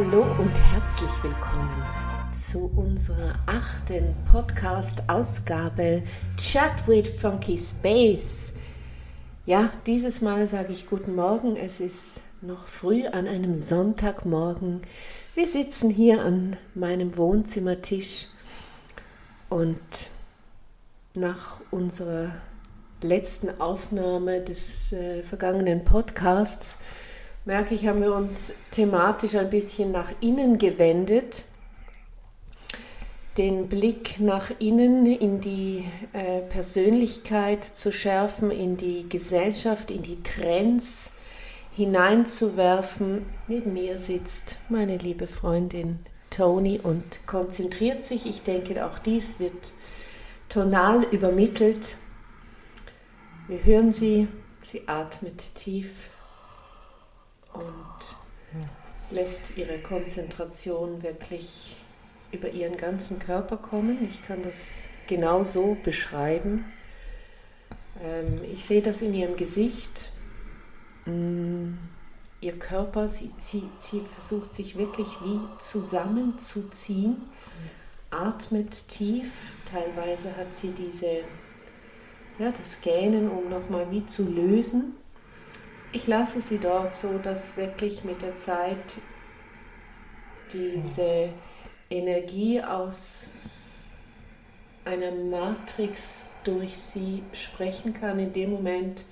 Hallo und herzlich willkommen zu unserer 8. Podcast-Ausgabe Chat with Funky Space. Ja, dieses Mal sage ich guten Morgen, es ist noch früh an einem Sonntagmorgen. Wir sitzen hier an meinem Wohnzimmertisch und nach unserer letzten Aufnahme des vergangenen Podcasts merke ich, haben wir uns thematisch ein bisschen nach innen gewendet, den Blick nach innen in die Persönlichkeit zu schärfen, in die Gesellschaft, in die Trends hineinzuwerfen. Neben mir sitzt meine liebe Freundin Toni und konzentriert sich. Ich denke, auch dies wird tonal übermittelt. Wir hören sie atmet tief und lässt ihre Konzentration wirklich über ihren ganzen Körper kommen. Ich kann das genau so beschreiben. Ich sehe das in ihrem Gesicht. Ihr Körper, sie versucht sich wirklich wie zusammenzuziehen, atmet tief. Teilweise hat sie das Gähnen, um nochmal wie zu lösen. Ich lasse sie dort so, dass wirklich mit der Zeit diese Energie aus einer Matrix durch sie sprechen kann. In dem Moment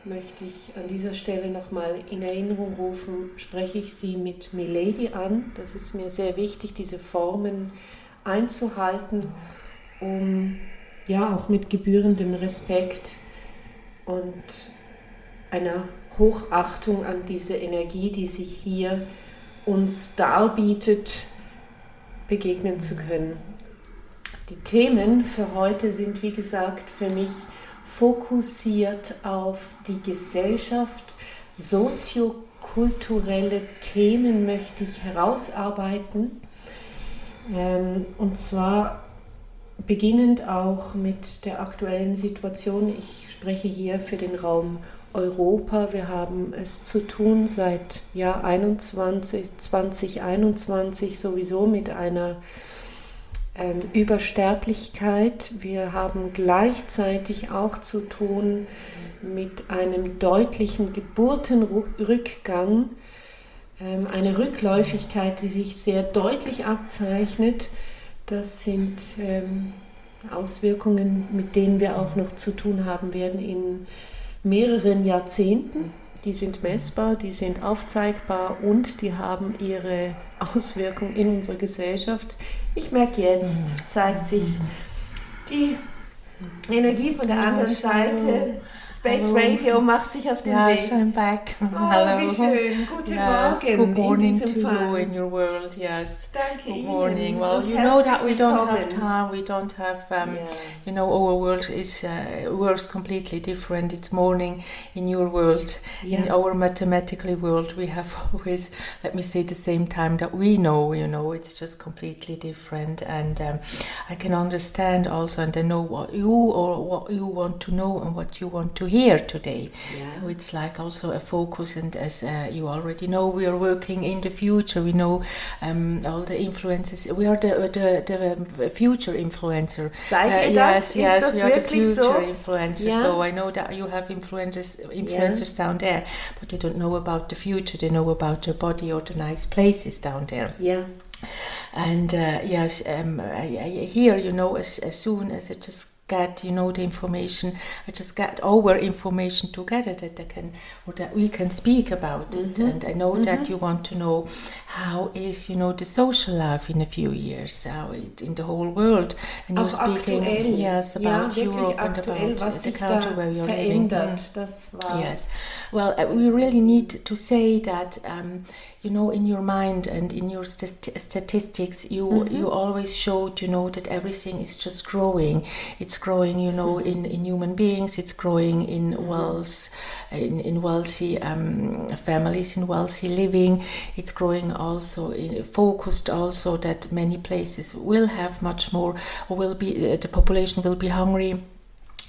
möchte ich an dieser Stelle nochmal in Erinnerung rufen, spreche ich sie mit Milady an. Das ist mir sehr wichtig, diese Formen einzuhalten, um auch mit gebührendem Respekt und einer Hochachtung an diese Energie, die sich hier uns darbietet, begegnen zu können. Die Themen für heute sind, wie gesagt, für mich fokussiert auf die Gesellschaft. Soziokulturelle Themen möchte ich herausarbeiten. Und zwar beginnend auch mit der aktuellen Situation. Ich spreche hier für den Raum Europa. Wir haben es zu tun seit Jahr 2021 sowieso mit einer Übersterblichkeit. Wir haben gleichzeitig auch zu tun mit einem deutlichen Geburtenrückgang, eine Rückläufigkeit, die sich sehr deutlich abzeichnet. Das sind Auswirkungen, mit denen wir auch noch zu tun haben werden in mehreren Jahrzehnten. Die sind messbar, die sind aufzeigbar und die haben ihre Auswirkungen in unserer Gesellschaft. Ich merke jetzt, zeigt sich die Energie von der anderen Seite. Space Radio macht sich auf den Weg. Yes, I'm back. Oh, Hello. Wie schön. Guten Yes, Morgen. good morning in diesem to Fall. you in your world. Yes. Danke Good Ihnen. morning. Well, Und you know that we don't have willkommen. time. We don't have. Our world is works completely different. It's morning in your world. Yeah. In our mathematical world, we have always, let me say, the same time that we know. It's just completely different. And I can understand also, and I know what you want to know and what you want to hear today. Yeah. So it's like also a focus, and as you already know, we are working in the future. We know all the influences. We are the future influencer. Seid ihr das? Yes, Ist das we are the wirklich future so? influencer. Yeah. So I know that you have influencers down there, but they don't know about the future. They know about the body or the nice places down there. Ja. And I hear, as soon as I just get, the information, I just get our information together that we can speak about it. And I know that you want to know how is, the social life in a few years, how it in the whole world. And you're speaking, aktuell. yes, about Europe aktuell, and about was the sich country da where you're verändert. living. Das war Yes. Well, we really need to say that, in your mind and in your statistics, you always showed, that everything is just growing. It's growing, in human beings. It's growing in wealth, in wealthy families, in wealthy living. It's growing also, focused also that many places will have much more, or will be, the population will be hungry.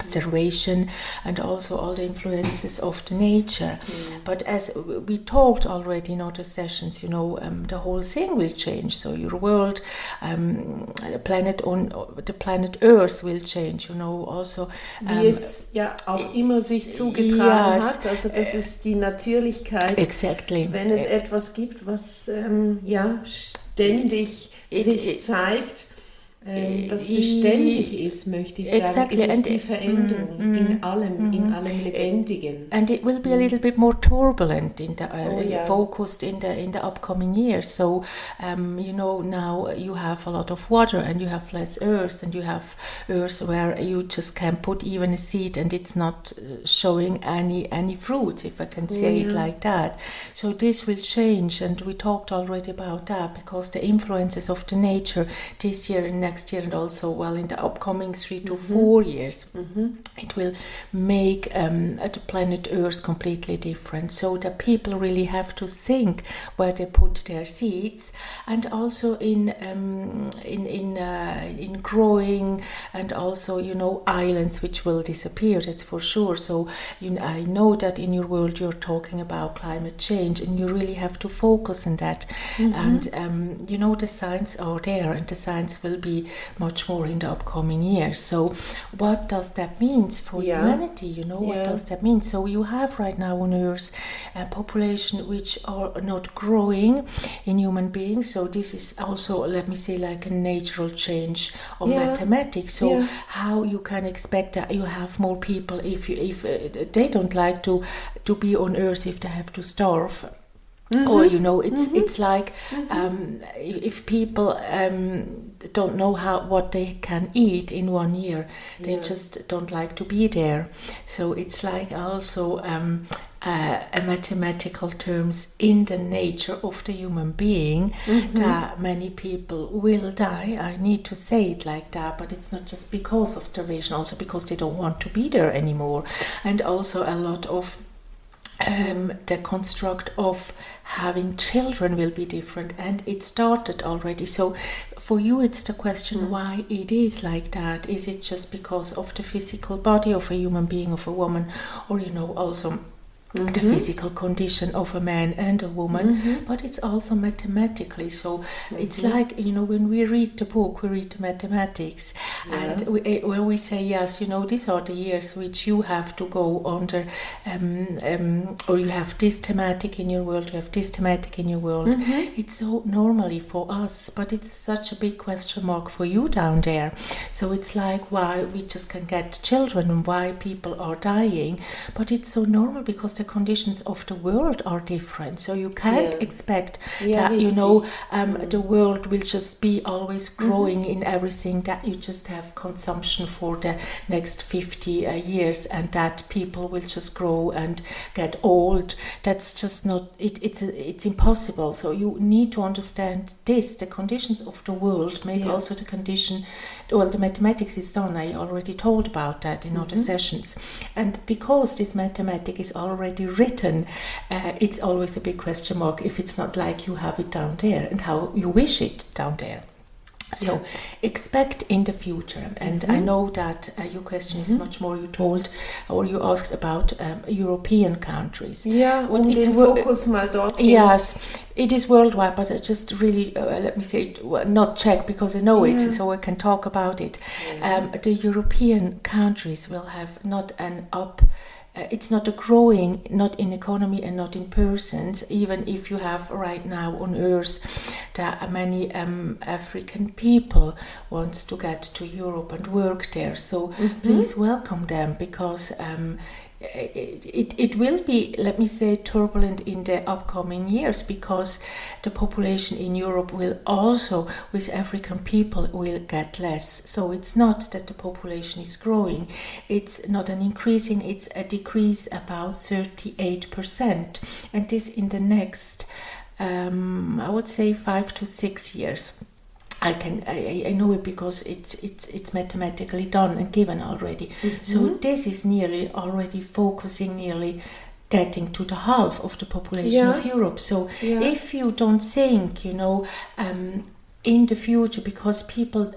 starvation, and also all the influences of the nature. But as we talked already in other sessions, you know, the whole thing will change. So your world, the planet Earth will change, you know, also. Wie es ja auch immer sich zugetragen hat, also das ist die Natürlichkeit. Exactly. Wenn es etwas gibt, was ja ständig sich zeigt, das beständig ist, möchte ich sagen, exactly. ist es die Veränderung in allem Lebendigen. And it will be a little bit more turbulent in the focused in the upcoming years. So you know, now you have a lot of water and you have less earth, and you have earth where you just can put even a seed and it's not showing any fruits, if I can say it like that. So this will change, and we talked already about that, because the influences of the nature this year and next year, and also in the upcoming 3 to 4 years, it will make the planet Earth completely different. So the people really have to think where they put their seeds, and also in growing, and also, you know, islands which will disappear, that's for sure. So I know that in your world you're talking about climate change, and you really have to focus on that. And you know, the signs are there, and the signs will be much more in the upcoming years. So what does that mean for humanity? You know, what does that mean? So you have right now on Earth a population which are not growing in human beings. So this is also, let me say, like a natural change of mathematics. So how you can expect that you have more people if they don't like to be on Earth, if they have to starve. Or, you know, it's like if people don't know what they can eat in 1 year, they just don't like to be there. So it's like also a mathematical terms in the nature of the human being, that many people will die. I need to say it like that, but it's not just because of starvation, also because they don't want to be there anymore. And also a lot of the construct of having children will be different, and it started already. So for you, it's the question why it is like that. Is it just because of the physical body of a human being, of a woman, or, you know, also the physical condition of a man and a woman, but it's also mathematically. So it's like, you know, when we read the book, we read the mathematics, and when we say, yes, you know, these are the years which you have to go under, or you have this thematic in your world, you have this thematic in your world. It's so normally for us, but it's such a big question mark for you down there. So it's like why we just can get children and why people are dying, but it's so normal because the conditions of the world are different. So you can't expect that, you know, the world will just be always growing in everything, that you just have consumption for the next 50 years, and that people will just grow and get old. That's just not, it's impossible. So you need to understand this. The conditions of the world make also the condition, well, the mathematics is done. I already told about that in other sessions. And because this mathematics is already written, it's always a big question mark if it's not like you have it down there and how you wish it down there. So expect in the future, and I know that your question is much more, you told or you asked about European countries. Ja, den Fokus mal dorthin. Yes, it is worldwide, but I just really, let me say, not check because I know it, so I can talk about it. The European countries will have not an it's not a growing, not in economy and not in persons, even if you have right now on Earth that many African people wants to get to Europe and work there. So please welcome them, because it will be, let me say, turbulent in the upcoming years, because the population in Europe will also, with African people, will get less. So it's not that the population is growing, it's not an increasing, it's a decrease about 38%, and this in the next I would say 5 to 6 years. I know it because it's mathematically done and given already. So this is nearly already focusing, nearly getting to the half of the population of Europe. So if you don't think, you know, in the future, because people,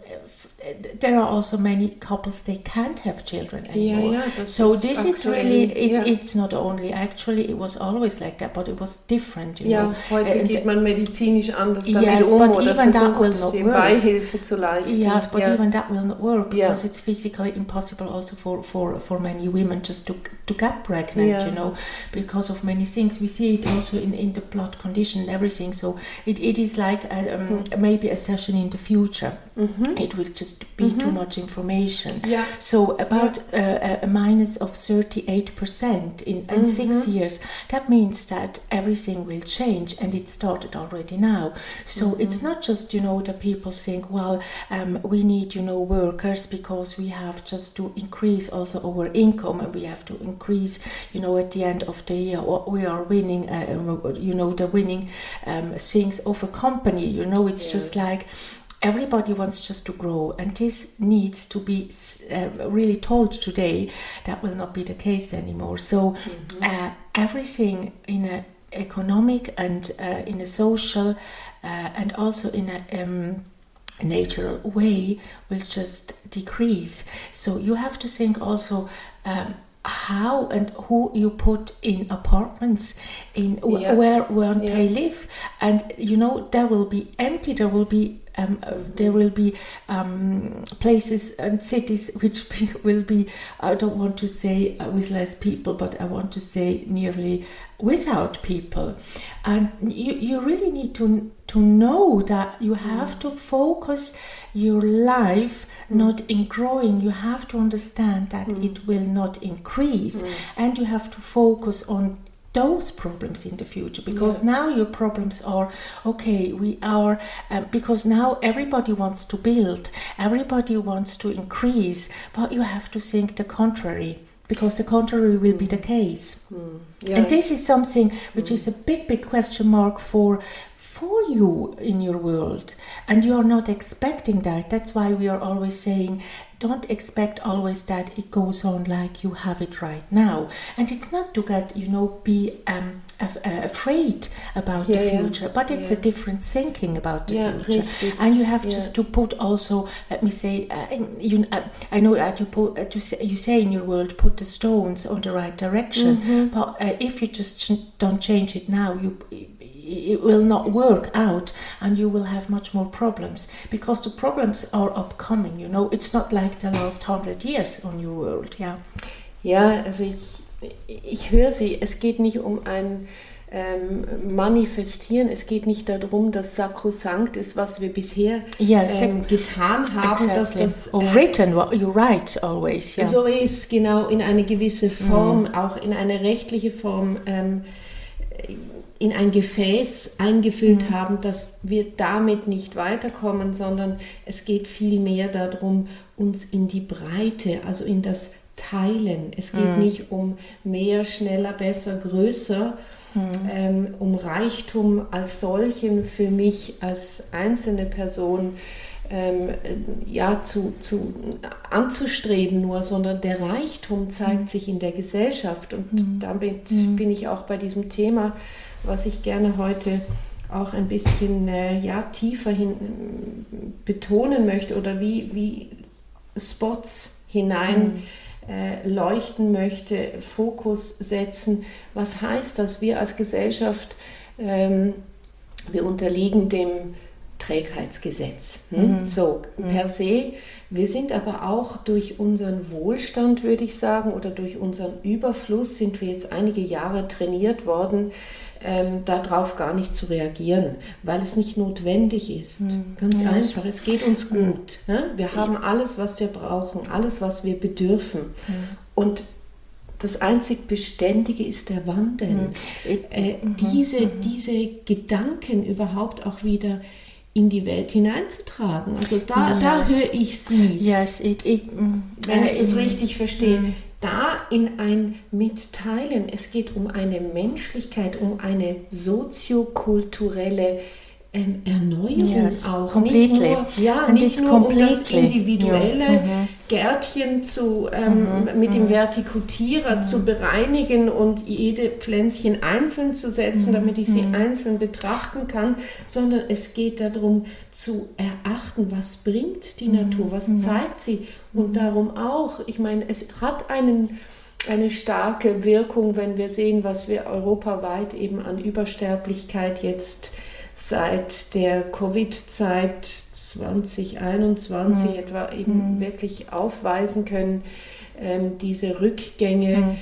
there are also many couples, they can't have children anymore. So this is really, it's not only, actually it was always like that, but it was different, you know. Heute geht man medizinisch anders damit but oder even that will not work. Beihilfe zu leisten. Yes, but even that will not work, because it's physically impossible also for many women just to get pregnant, you know, because of many things. We see it also in the blood condition and everything. So it is like maybe a session in the future. It will just be too much information. So about a minus of 38% in 6 years, that means that everything will change, and it started already now. So it's not just, you know, that people think, well, we need, you know, workers because we have just to increase also our income, and we have to increase, you know, at the end of the year we are winning, you know, the winning things of a company, you know. It's just like everybody wants just to grow, and this needs to be really told today. That will not be the case anymore. So everything in an economic and in a social and also in a natural way will just decrease. So you have to think also how and who you put in apartments, in where they live, and you know, there will be empty, there will be places and cities which will be, I don't want to say with less people, but I want to say nearly without people. And you really need to know that you have to focus your life not in growing. You have to understand that it will not increase, and you have to focus on those problems in the future, because now your problems are we are because now everybody wants to build, everybody wants to increase, but you have to think the contrary, because the contrary will be the case. And this is something which is a big question mark for you in your world, and you are not expecting that. That's why we are always saying, don't expect always that it goes on like you have it right now. And it's not to get, you know, be afraid about the future, but it's a different thinking about the future. Richtig. And you have just to put also, let me say, I know that you say in your world, put the stones on the right direction, but if you just don't change it now, it will not work out, and you will have much more problems, because the problems are upcoming, you know. It's not like the last 100 years on your world. Ja, also ich höre Sie, es geht nicht um ein Manifestieren, es geht nicht darum, dass sakrosankt ist, was wir bisher getan haben, dass das written, you write always, so ist, genau, in eine gewisse Form, auch in eine rechtliche Form, in ein Gefäß eingefüllt haben, dass wir damit nicht weiterkommen, sondern es geht vielmehr darum, uns in die Breite, also in das Teilen. Es geht nicht um mehr, schneller, besser, größer, um Reichtum als solchen für mich als einzelne Person anzustreben nur, sondern der Reichtum zeigt sich in der Gesellschaft, und damit bin ich auch bei diesem Thema, was ich gerne heute auch ein bisschen tiefer hin betonen möchte, oder wie Spots hinein leuchten möchte, Fokus setzen. Was heißt das? Wir als Gesellschaft, wir unterliegen dem Trägheitsgesetz. So, per se. Wir sind aber auch durch unseren Wohlstand, würde ich sagen, oder durch unseren Überfluss sind wir jetzt einige Jahre trainiert worden, darauf gar nicht zu reagieren, weil es nicht notwendig ist. Ganz einfach, es geht uns gut. Wir haben alles, was wir brauchen, alles, was wir bedürfen. Und das einzig Beständige ist der Wandel. Diese Gedanken überhaupt auch wieder in die Welt hineinzutragen. Also da höre ich Sie, wenn ich das richtig verstehe, da in ein Mitteilen. Es geht um eine Menschlichkeit, um eine soziokulturelle Erneuerung auch. Completely. Nicht nur um das individuelle Gärtchen mit dem Vertikutierer zu bereinigen und jede Pflänzchen einzeln zu setzen, damit ich sie einzeln betrachten kann, sondern es geht darum zu erachten, was bringt die Natur, was zeigt sie. Und darum auch, ich meine, es hat eine starke Wirkung, wenn wir sehen, was wir europaweit eben an Übersterblichkeit jetzt seit der Covid-Zeit 2021 etwa eben wirklich aufweisen können, diese Rückgänge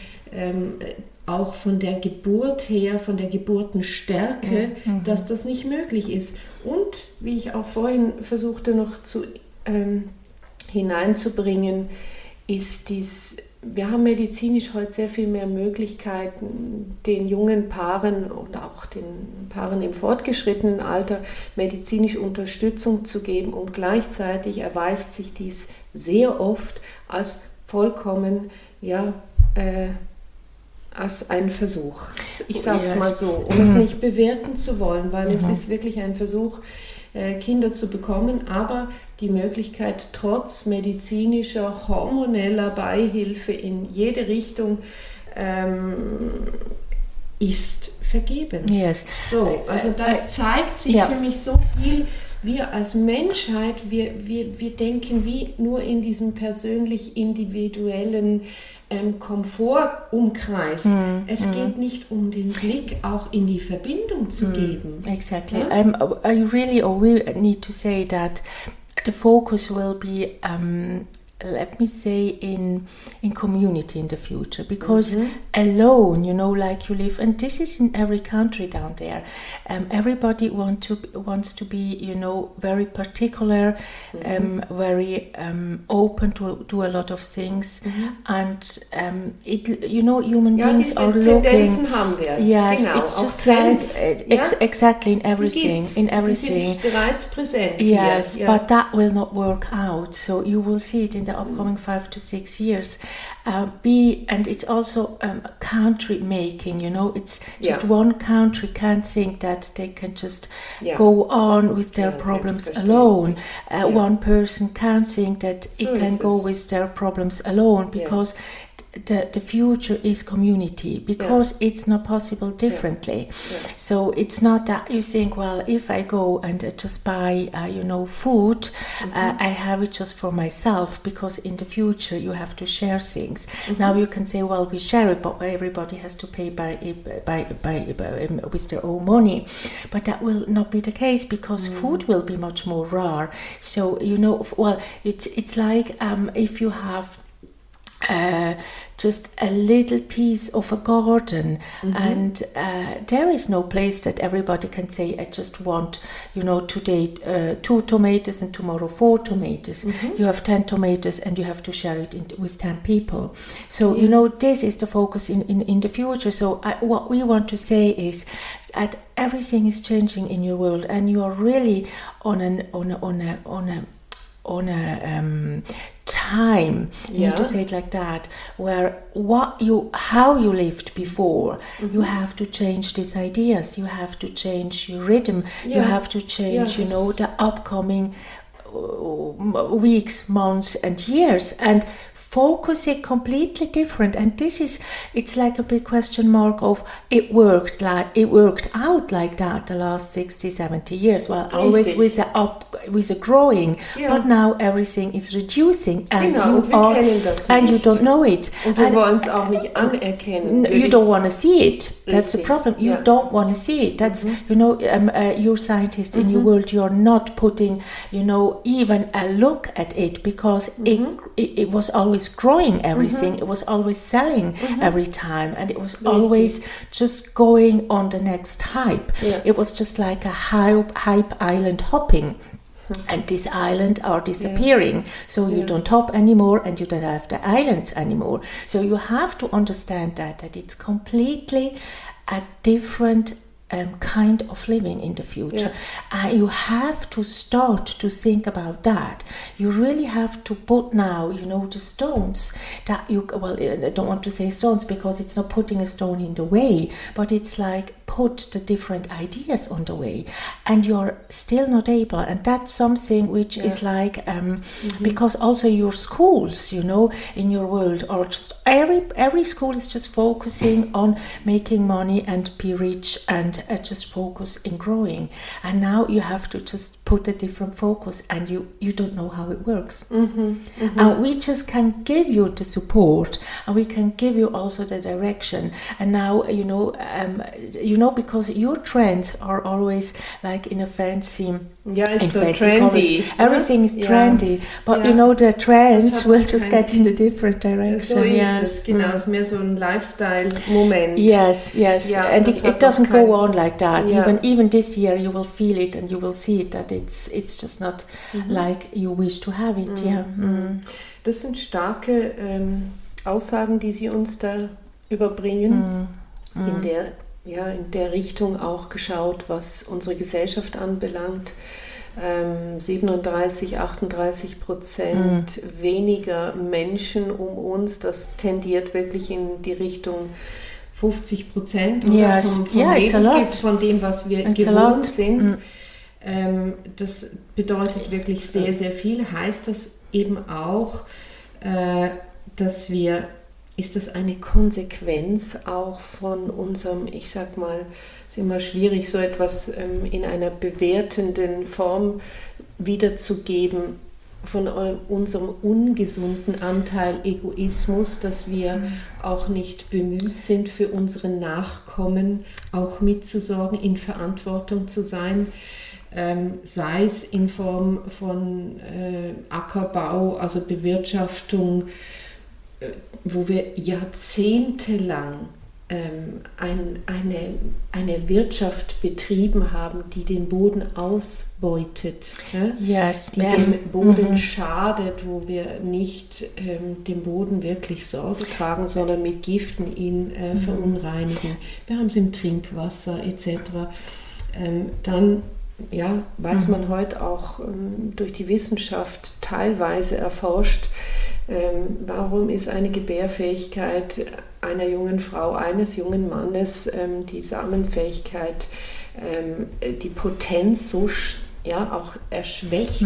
auch von der Geburt her, von der Geburtenstärke, dass das nicht möglich ist. Und wie ich auch vorhin versuchte noch hineinzubringen, ist wir haben medizinisch heute sehr viel mehr Möglichkeiten, den jungen Paaren und auch den Paaren im fortgeschrittenen Alter medizinische Unterstützung zu geben, und gleichzeitig erweist sich dies sehr oft als vollkommen, als ein Versuch. Ich sage es mal so, um es nicht bewerten zu wollen, weil es ist wirklich ein Versuch, Kinder zu bekommen, aber die Möglichkeit, trotz medizinischer, hormoneller Beihilfe in jede Richtung ist vergebens. Yes. So, also da zeigt sich für mich so viel. Wir als Menschheit, wir denken wie nur in diesem persönlich individuellen Komfortumkreis. Es geht nicht um den Blick auch in die Verbindung zu geben. Exactly. We need to say that the focus will be, let me say, in community in the future, because alone, like you live, and this is in every country down there, everybody wants to be, very particular, very open to do a lot of things, and human beings are looking. Tendenzen haben wir. Yes, genau, it's just Trends, like exactly in everything, die sind bereits präsent. Yes, hier. but that will not work out. So you will see it in the upcoming 5 to 6 years. And it's also country making. It's just one country can't think that they can just go on with their problems alone. One person can't think that it can go with their problems alone, because the future is community, because it's not possible differently. So it's not that you think, well, if I go and just buy food, I have it just for myself, because in the future you have to share things. Now you can say, well, we share it, but everybody has to pay by with their own money, but that will not be the case, because food will be much more rare. So it's like if you have just a little piece of a garden, and there is no place that everybody can say, I just want, today 2 tomatoes and tomorrow 4 tomatoes. You have 10 tomatoes and you have to share it with 10 people. So this is the focus in the future. So what we want to say is that everything is changing in your world, and you are really on a time, you need to say it like that, where how you lived before, you have to change these ideas, you have to change your rhythm, you have to change the upcoming weeks, months and years, and focus it completely different. And it's like a big question mark of it worked out like that the last 60-70 years. Well, always with a growing, but now everything is reducing, and you don't know it. Und wir wollen es auch nicht anerkennen. You don't want to see it. That's the problem. You don't want to see it. That's you're scientist in your world. You're not putting even a look at it, because it was always growing everything. It was always selling every time, and it was always just going on the next hype. It was just like a hype island hopping. And this island are disappearing, so you don't hop anymore, and you don't have the islands anymore. So you have to understand that it's completely a different kind of living in the future. You have to start to think about that. You really have to put now, the stones that I don't want to say stones, because it's not putting a stone in the way, but it's like put the different ideas on the way, and you're still not able. And that's something which is like, because also your schools, you know, in your world, are just every school is just focusing on making money and be rich and just focus in growing. And now you have to just put a different focus, and you don't know how it works. And we just can give you the support, and we can give you also the direction. And now, you know, because your trends are always like in a fancy, it's so trendy. Everything is trendy, but you know, the trends will just get in a different direction. So ist es, genau, es ist mehr so ein Lifestyle-Moment. Yes, and it doesn't go on like that. Even this year you will feel it, and you will see it, that it's just not like you wish to have it. Das sind starke Aussagen, die Sie uns da überbringen. In der Richtung auch geschaut, was unsere Gesellschaft anbelangt. 37-38% weniger Menschen um uns, das tendiert wirklich in die Richtung 50% vom Lebensgift, von dem, was wir gewohnt sind. Das bedeutet wirklich sehr, sehr viel. Heißt das eben auch, dass ist das eine Konsequenz auch von unserem, ich sag mal, es ist immer schwierig, so etwas in einer bewertenden Form wiederzugeben, von unserem ungesunden Anteil Egoismus, dass wir auch nicht bemüht sind, für unsere Nachkommen auch mitzusorgen, in Verantwortung zu sein, sei es in Form von Ackerbau, also Bewirtschaftung, wo wir jahrzehntelang eine Wirtschaft betrieben haben, die den Boden ausbeutet, die dem Boden schadet, wo wir nicht dem Boden wirklich Sorge tragen, sondern mit Giften ihn verunreinigen. Wir haben es im Trinkwasser etc. Dann weiß man heute auch durch die Wissenschaft teilweise erforscht, warum ist eine Gebärfähigkeit einer jungen Frau, eines jungen Mannes, die Samenfähigkeit, die Potenz so auch erschwächt?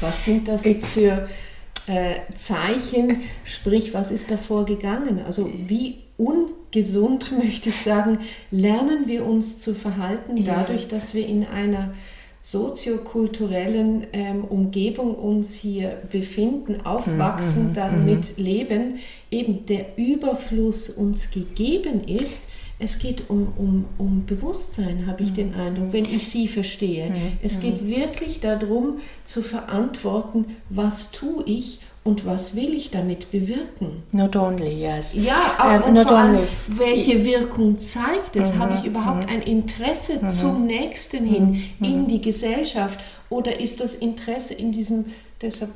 Was sind das für Zeichen? Sprich, was ist davor gegangen? Also wie ungesund, möchte ich sagen, lernen wir uns zu verhalten, dadurch, dass wir in einer soziokulturellen Umgebung uns hier befinden, aufwachsen, damit leben, eben der Überfluss uns gegeben ist. Es geht um Bewusstsein, habe ich den Eindruck, wenn ich Sie verstehe. Es geht wirklich darum, zu verantworten, was tue ich und was will ich damit bewirken? Not only, yes. Ja, und vor allem, welche Wirkung zeigt es? Habe ich überhaupt ein Interesse zum Nächsten hin, in die Gesellschaft? Oder ist das Interesse in diesem, deshalb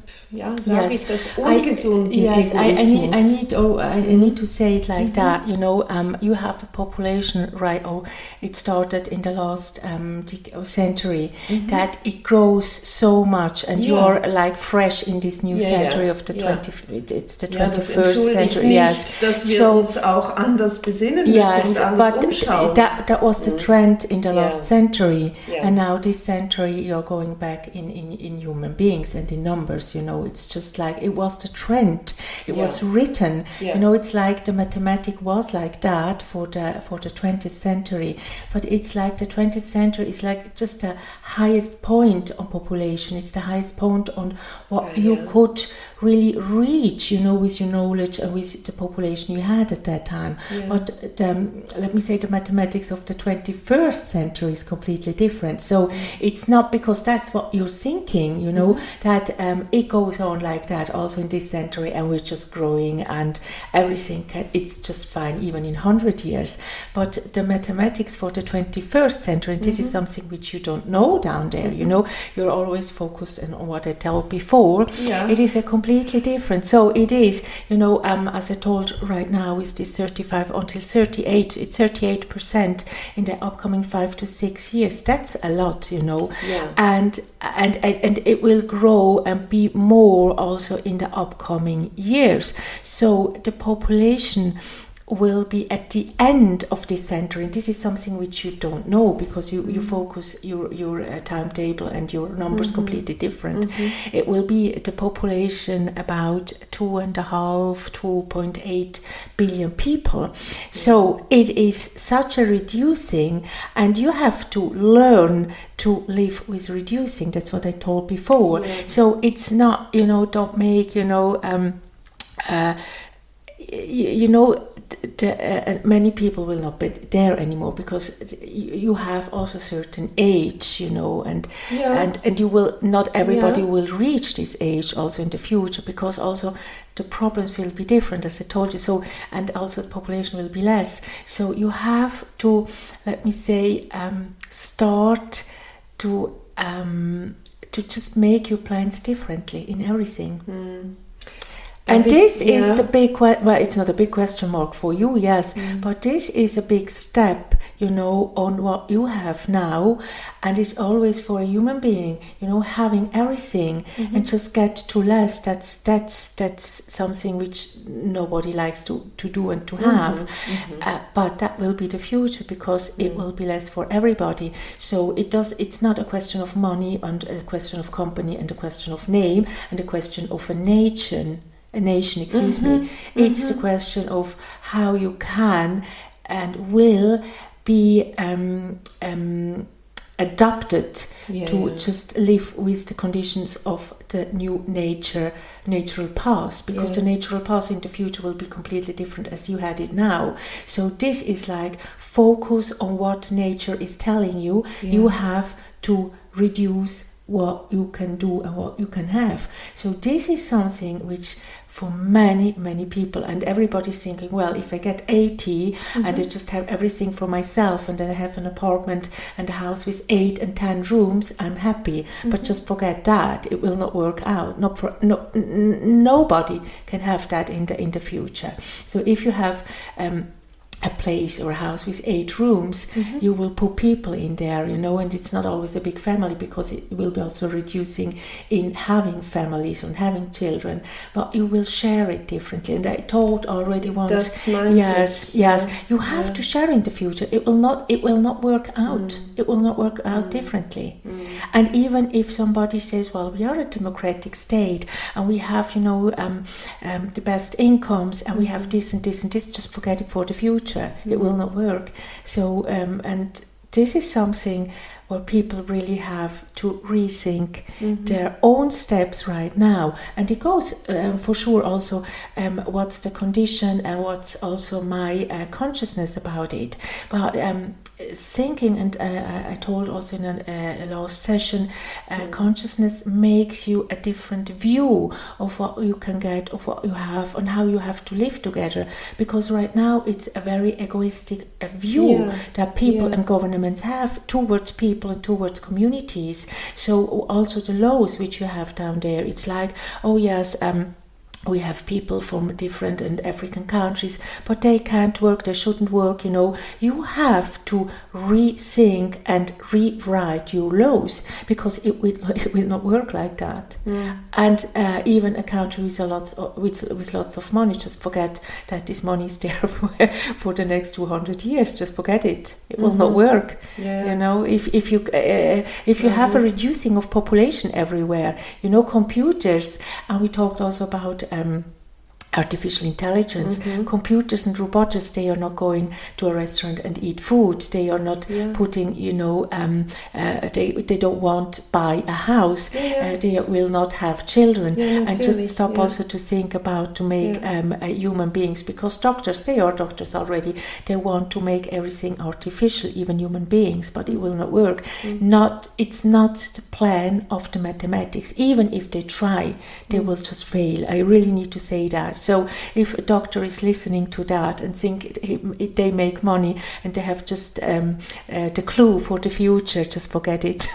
sage ich das, ungesunden Egoismus? I need to say it like that. You know, you have a population, right? It started in the last century that it grows so much, and you are like fresh in this new century of the 21st century. Yes, dass wir uns auch anders besinnen müssen und anders umschauen. That was the trend in the last century, and now this century you're going back in human beings and in numbers. You know, it's just like it was the trend. It was written. You know, it's like the mathematics was like that for the 20th century, but it's like the 20th century is like just the highest point on population. It's the highest point on what you could really reach, you know, with your knowledge and with the population you had at that time. But let me say the mathematics of the 21st century is completely different. So it's not because that's what you're thinking, you know, that it goes on like that also in this century, and we're just growing and everything, it's just fine even in 100 years. But the mathematics for the 21st century, this is something which you don't know down there, you know, you're always focused on what I told before. It is a completely different. So it is, you know, as I told right now, is this 35 until 38, it's 38% in the upcoming 5 to 6 years. That's a lot, you know, and it will grow and be more also in the upcoming years. So the population will be at the end of this century. And this is something which you don't know, because you focus your timetable and your numbers completely different. It will be the population about 2.5, 2.8 billion people. So it is such a reducing, and you have to learn to live with reducing. That's what I told before. So it's not, don't make, many people will not be there anymore, because you have also certain age, and you will not everybody will reach this age also in the future, because also the problems will be different, as I told you. So, and also the population will be less. So you have to, let me say, start to just make your plans differently in everything. And this is the big, well, it's not a big question mark for you, yes, but this is a big step, on what you have now. And it's always for a human being, having everything and just get to less. That's something which nobody likes to do and to have. But that will be the future, because it will be less for everybody. So it's not a question of money and a question of company and a question of name and a question of a nation, it's the question of how you can and will be adapted to just live with the conditions of the new natural path, because the natural path in the future will be completely different as you had it now. So this is like focus on what nature is telling you. You have to reduce what you can do and what you can have. So this is something which for many people, and everybody's thinking, well, if I get 80 and I just have everything for myself, and then I have an apartment and a house with 8 and 10 rooms, I'm happy. But just forget that. It will not work out. Nobody can have that in the future. So if you have a place or a house with 8 rooms, you will put people in there, and it's not always a big family, because it will be also reducing in having families and having children, but you will share it differently. And I told already once, you have to share in the future. It will not work out. It will not work out differently. And even if somebody says, well, we are a democratic state and we have, the best incomes and we have this and this and this, just forget it for the future. It will not work. So and this is something where people really have to rethink their own steps right now. And it goes for sure also what's the condition and what's also my consciousness about it. But thinking, and I told also in a last session, consciousness makes you a different view of what you can get, of what you have, and how you have to live together. Because right now it's a very egoistic view that people and governments have towards people and towards communities. So also the laws which you have down there, it's like, oh yes, we have people from different and African countries, but they can't work, they shouldn't work, You have to rethink and rewrite your laws, because it will not work like that. And even a country with lots of money, just forget that this money is there for the next 200 years. Just forget it. It will not work. If you have a reducing of population everywhere, computers, and we talked also about artificial intelligence, computers and robots, they are not going to a restaurant and eat food. They are not putting, they don't want to buy a house. They will not have children. And just stop also to think about to make human beings, because doctors, they are doctors already. They want to make everything artificial, even human beings, but it will not work. It's not the plan of the mathematics. Even if they try, they will just fail. I really need to say that. So if a doctor is listening to that and think they make money and they have just the clue for the future, just forget it.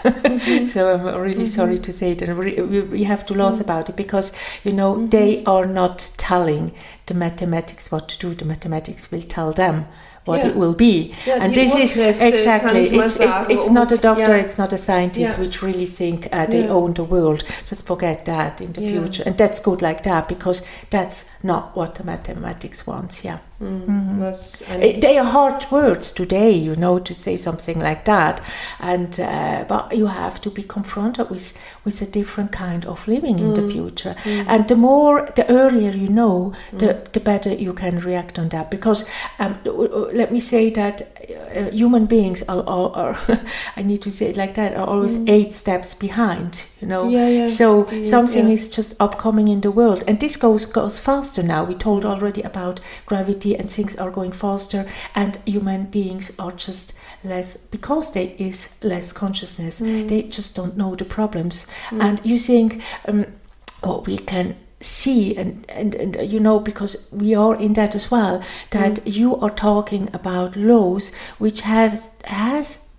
So I'm really sorry to say that. We have to laugh about it, because they are not telling the mathematics what to do. The mathematics will tell them what it will be. And this is exactly, it's not a doctor, it's not a scientist which really think they own the world. Just forget that in the future. And that's good like that, because that's not what the mathematics wants. They are hard words today, you know, to say something like that, and but you have to be confronted with a different kind of living in the future. And the earlier you know, the better you can react on that. Because let me say that human beings are I need to say it like that, are always 8 steps behind, you know. So something is just upcoming in the world, and this goes faster now. We told already about gravity, and things are going faster, and human beings are just less, because there is less consciousness. They just don't know the problems. And you think what we can see, and you know, because we are in that as well, that you are talking about laws which has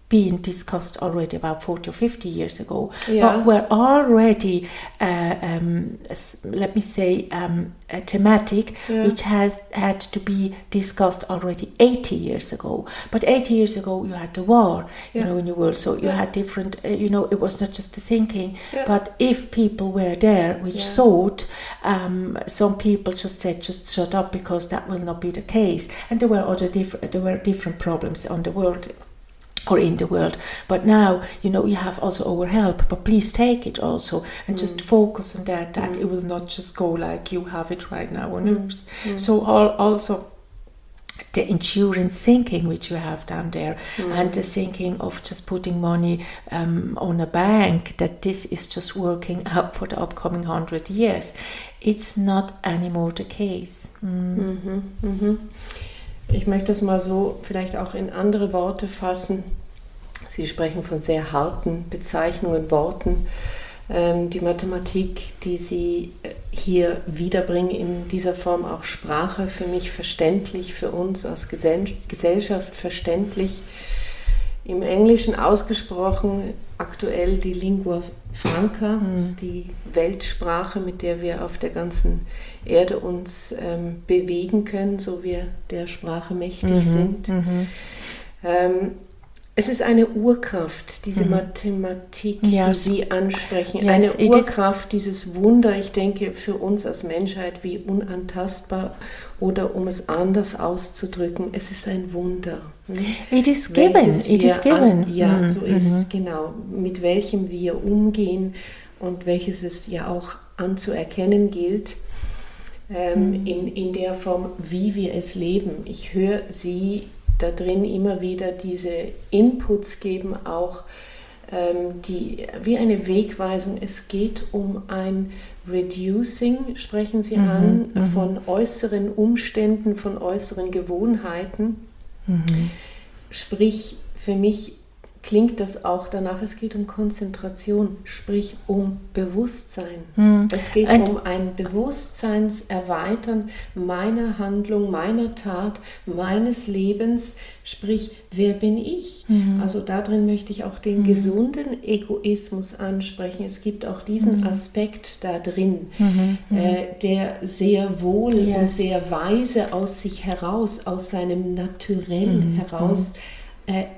been discussed already about 40 or 50 years ago, but were already, let me say, a thematic which has had to be discussed already 80 years ago. But 80 years ago you had the war, you know, in the world, so you had different, you know, it was not just the thinking, but if people were there which thought, some people just said, just shut up, because that will not be the case. And there were different problems on the world, or in the world. But now, you know, you have also our help, but please take it also, and just focus on that it will not just go like you have it right now on Earth. So also the insurance thinking which you have down there, and the thinking of just putting money on a bank, that this is just working out for the upcoming 100 years. It's not anymore the case. Ich möchte das mal so vielleicht auch in andere Worte fassen. Sie sprechen von sehr harten Bezeichnungen, Worten. Die Mathematik, die Sie hier wiederbringen, in dieser Form auch Sprache, für mich verständlich, für uns als Gesellschaft verständlich. Im Englischen ausgesprochen, aktuell die Lingua Franca, die Weltsprache, mit der wir auf der ganzen Erde uns bewegen können, so wir der Sprache mächtig sind. Es ist eine Urkraft, diese Mathematik, die Sie ansprechen. Eine Urkraft, dieses Wunder, ich denke, für uns als Menschheit wie unantastbar, oder um es anders auszudrücken, es ist ein Wunder. It is given. It is given. So ist, genau, mit welchem wir umgehen und welches es ja auch anzuerkennen gilt, in der Form, wie wir es leben. Ich höre Sie da drin immer wieder diese Inputs geben, auch wie eine Wegweisung. Es geht um ein Reducing, sprechen Sie an, von äußeren Umständen, von äußeren Gewohnheiten. Sprich, für mich klingt das auch danach, es geht um Konzentration, sprich um Bewusstsein. Es geht um ein Bewusstseinserweitern meiner Handlung, meiner Tat, meines Lebens, sprich, wer bin ich? Also darin möchte ich auch den gesunden Egoismus ansprechen. Es gibt auch diesen Aspekt da drin, der sehr wohl und sehr weise aus sich heraus, aus seinem Naturell heraus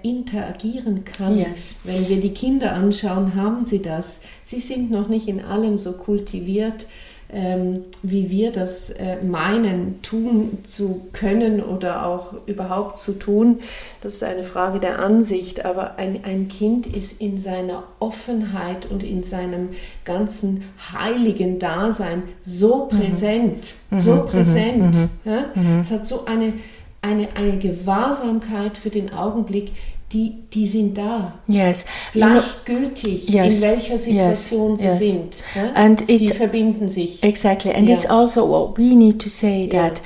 interagieren kann. Wenn wir die Kinder anschauen, haben sie das. Sie sind noch nicht in allem so kultiviert, wie wir das meinen, tun zu können oder auch überhaupt zu tun. Das ist eine Frage der Ansicht, aber ein Kind ist in seiner Offenheit und in seinem ganzen heiligen Dasein so präsent, so präsent. Es hat so eine Gewahrsamkeit für den Augenblick, die sind da. Gleichgültig, in welcher Situation sie sind. And sie verbinden sich. Exactly. And it's also what we need to say, that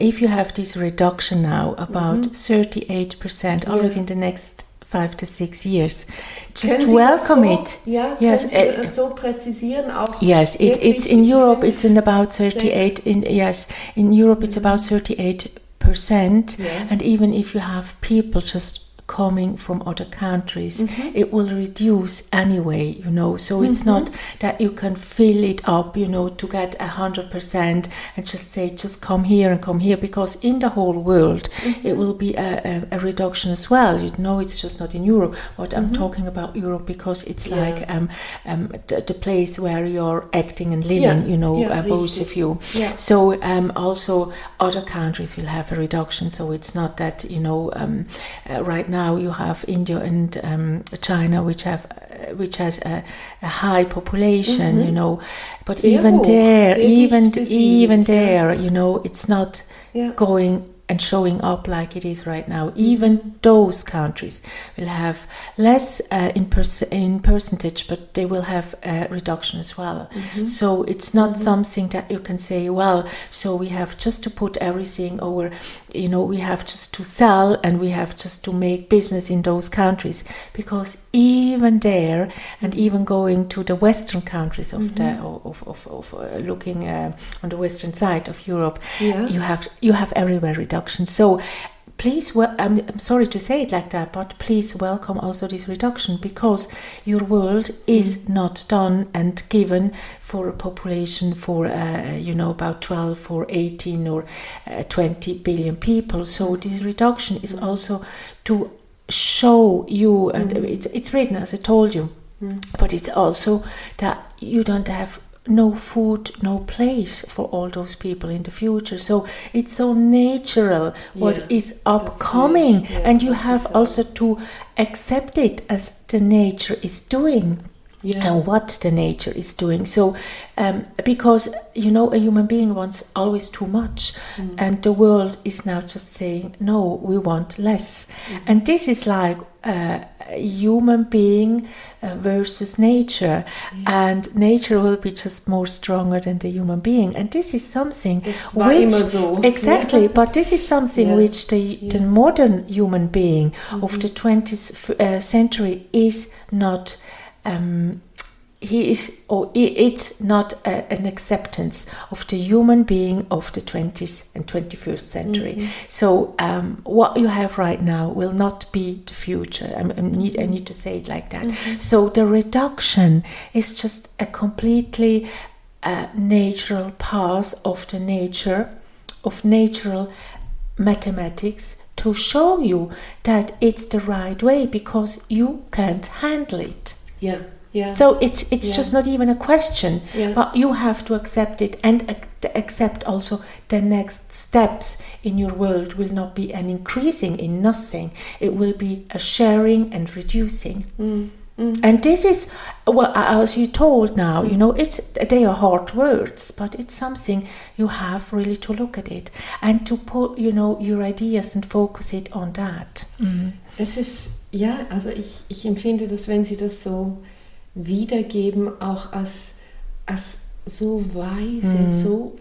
if you have this reduction now, about 38% already in the next 5 to 6 years, just welcome it. Können Sie das so präzisieren? Auch it's in Europe, it's in about 38. In Europe it's about 38%. And even if you have people just coming from other countries, it will reduce anyway, so it's not that you can fill it up, to get 100% and just say, just come here and come here, because in the whole world it will be a reduction as well. It's just not in Europe, but I'm talking about Europe because it's like the place where you're acting and living, both of you. Yeah. So also other countries will have a reduction, so it's not that, right now you have India and China, which has a high population, but even there, it's not going and showing up like it is right now. Even those countries will have less in percentage, but they will have a reduction as well. So it's not something that you can say, well, so we have just to put everything over, we have just to sell and we have just to make business in those countries, because even there, and even going to the Western countries of looking on the Western side of Europe, you have everywhere reduction. So please, I'm sorry to say it like that, but please welcome also this reduction, because your world is not done and given for a population for about 12 or 18 or 20 billion people. So this reduction is also to show you, and it's written, as I told you, but it's also that you don't have no food, no place for all those people in the future. So it's so natural what is upcoming, and you have also to accept it as the nature is doing. And what the nature is doing. So because a human being wants always too much, and the world is now just saying, no, we want less. And this is like a human being versus nature, and nature will be just more stronger than the human being. And this is something but this is something which the modern human being of the 20th century is not. It's not an acceptance of the human being of the 20th and 21st century. So what you have right now will not be the future. I need to say it like that. So the reduction is just a completely natural path of the nature, of natural mathematics, to show you that it's the right way, because you can't handle it. So it's just not even a question, but you have to accept it, and accept also the next steps in your world will not be an increasing in nothing. It will be a sharing and reducing. And this is, well, as you told now, they are hard words, but it's something you have really to look at it and to put, your ideas and focus it on that. Es ist, also ich empfinde das, wenn Sie das so wiedergeben, auch als so weise, so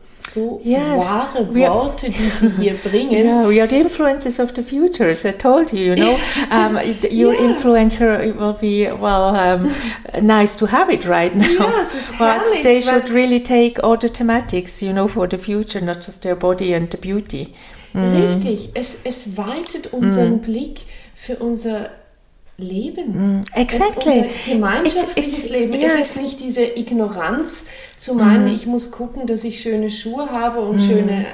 wahre Worte, die Sie hier bringen. We are the influencers of the future, as I told you, your influencer, it will be, nice to have it right now. Yes, it's but herrlich, they should really take all the thematics, for the future, not just their body and the beauty. Richtig, es weitet unseren Blick für unser Leben. Exactly. Unser gemeinschaftliches Leben. Es ist nicht diese Ignoranz zu meinen, ich muss gucken, dass ich schöne Schuhe habe und schöne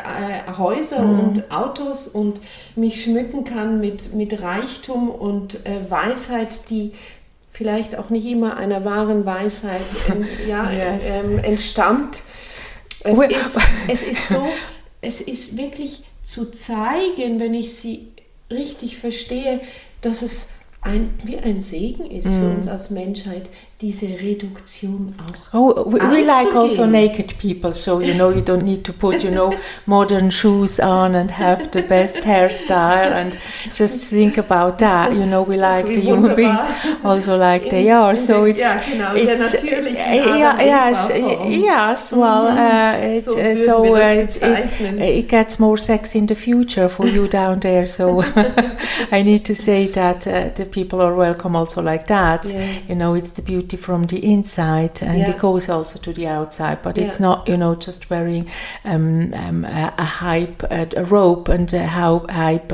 Häuser und Autos und mich schmücken kann mit Reichtum und Weisheit, die vielleicht auch nicht immer einer wahren Weisheit entstammt. Es ist wirklich zu zeigen, wenn ich Sie richtig verstehe, dass es wie ein Segen ist für uns als Menschheit, diese Reduktion auch we like also naked people, so you don't need to put modern shoes on and have the best hairstyle and just think about that. We like the human beings also like they are, so it's it gets more sex in the future for you down there, so I need to say that the people are welcome also like that. It's the beauty beauty from the inside, and it goes also to the outside. But it's not, just wearing a hype, a robe and a hype,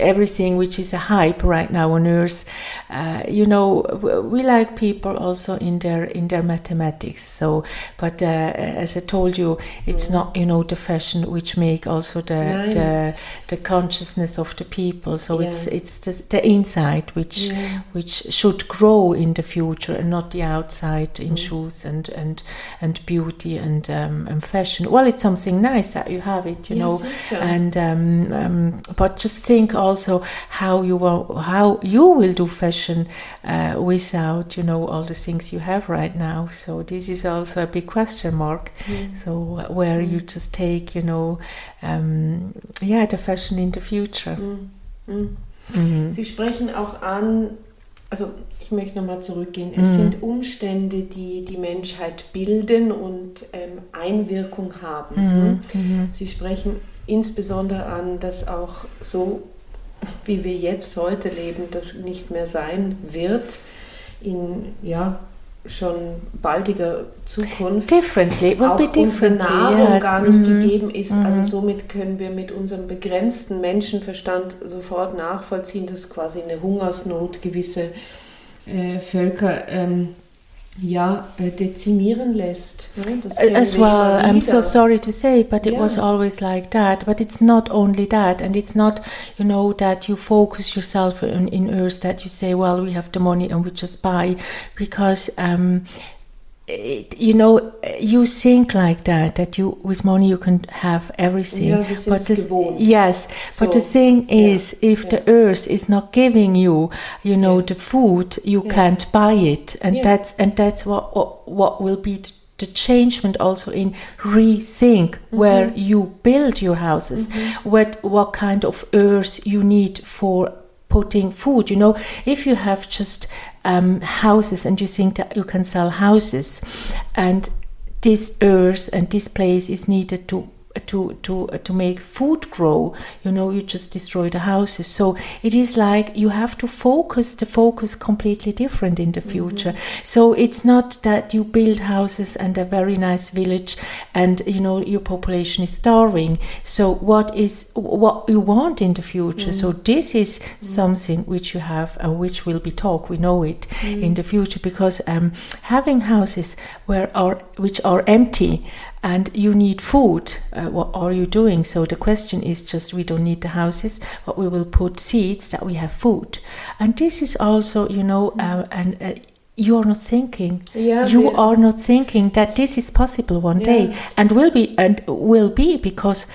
everything which is a hype right now on earth. We like people also in their mathematics. So, but as I told you, it's not the fashion which make also the consciousness of the people. So it's the inside which should grow in the future, and not the outside in shoes and beauty and fashion. Well, it's something nice that you have it, and but just think also how you will do fashion without all the things you have right now. So this is also a big question mark. So where you just take the fashion in the future. Sie sprechen auch an, also ich möchte nochmal zurückgehen, es sind Umstände, die die Menschheit bilden und Einwirkung haben. Sie sprechen insbesondere an, dass auch so, wie wir jetzt heute leben, das nicht mehr sein wird in schon baldiger Zukunft. Differently, it will be differently. Unsere Nahrung gar nicht gegeben ist. Also somit können wir mit unserem begrenzten Menschenverstand sofort nachvollziehen, dass quasi eine Hungersnot gewisse Völker dezimieren lässt. As well, I'm so sorry to say, but it was always like that. But it's not only that, and it's not, that you focus yourself in earth, that you say, well, we have the money and we just buy, because you think like that you with money you can have everything. But the thing is, if the earth is not giving you, the food, you can't buy it, and that's what will be the changement also in rethink where you build your houses, what kind of earth you need for putting food. If you have just houses and you think that you can sell houses, and this earth and this place is needed to make food grow, you just destroy the houses. So it is like you have to focus completely different in the future. So it's not that you build houses and a very nice village and your population is starving. So what you want in the future? So this is something which you have and which will be taught, we know it, in the future, because having houses which are empty and you need food, what are you doing? So the question is just, we don't need the houses, but we will put seeds that we have food. And this is also, you are not thinking. You are not thinking that this is possible one day, and will be because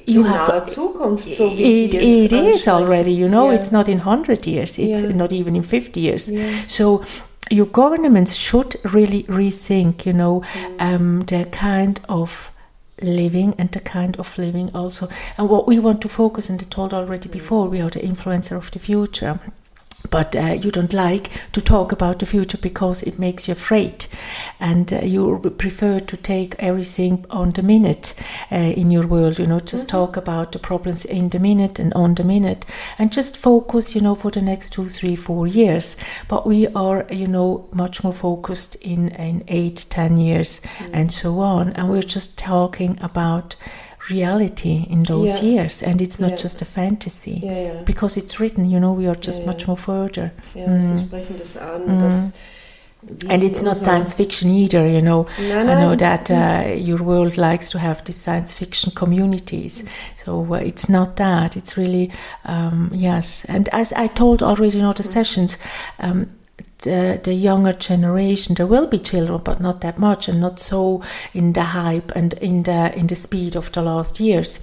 you have Zukunft, so it is already, it's not in 100 years, it's not even in 50 years. So your governments should really rethink, the kind of living and the kind of living also. And what we want to focus, and I told already before, we are the influencer of the future. But you don't like to talk about the future because it makes you afraid, and you prefer to take everything on the minute in your world, just talk about the problems in the minute and on the minute, and just focus, for the next 2, 3, 4 years. But we are, much more focused in 8, 10 years and so on, and we're just talking about reality in those years, and it's not just a fantasy, because it's written, we are just much more further. Sie sprechen das an, dass and it's not science fiction either, I know that your world likes to have these science fiction communities, so it's not that, it's really yes. And as I told already in other sessions, the younger generation, there will be children, but not that much, and not so in the hype and in the speed of the last years.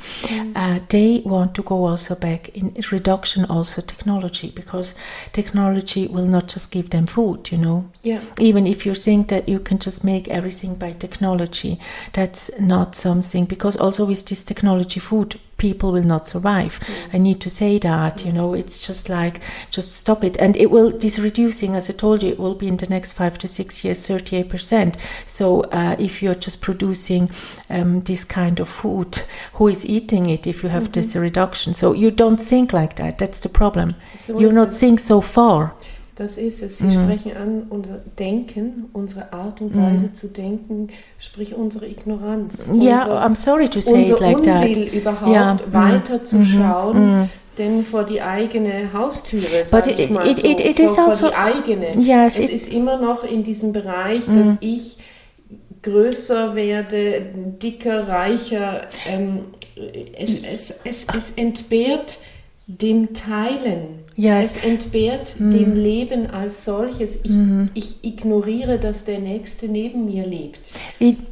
They want to go also back in reduction, also technology, because technology will not just give them food, even if you think that you can just make everything by technology, that's not something, because also with this technology, food, people will not survive. I need to say that, it's just like, just stop it. And it will, this reducing, as I told you, it will be in the next 5 to 6 years, 38%. So if you're just producing this kind of food, who is eating it if you have this reduction? So you don't think like that. That's the problem. You're not think so far. Das ist es. Sie sprechen an unser Denken, unsere Art und Weise zu denken, sprich unsere Ignoranz. I'm sorry to say it like that. Unser Unwill überhaupt weiter zu schauen, denn vor die eigene Haustüre, sag ich mal so, vor die eigene. Yes, es ist immer noch in diesem Bereich, dass ich größer werde, dicker, reicher. Es entbehrt dem Teilen. Yes. Es entbehrt dem Leben als solches. Ich ignoriere, dass der Nächste neben mir lebt.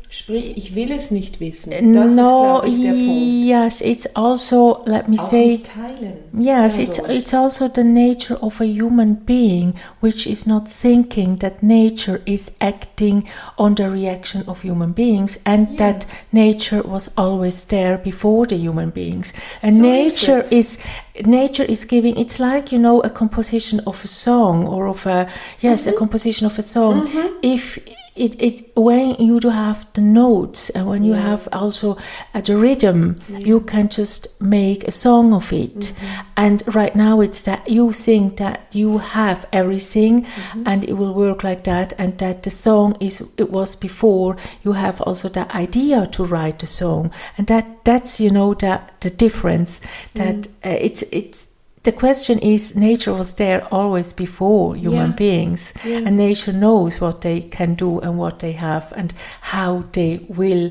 Sprich, ich will es nicht wissen. Das ist, glaube ich, der Punkt. Yes, it's also, let me Auch say, nicht teilen. yes, it's also the nature of a human being, which is not thinking that nature is acting on the reaction of human beings, and that nature was always there before the human beings. And So nature is giving, it's like, a composition of a song, or of a composition of a song. If it's when you do have the notes, and when you have also the rhythm, you can just make a song of it. And right now it's that you think that you have everything, and it will work like that, and that the song it was before you have also the idea to write the song, and that's the difference, that it's the question is, nature was there always before human beings, and nature knows what they can do and what they have and how they will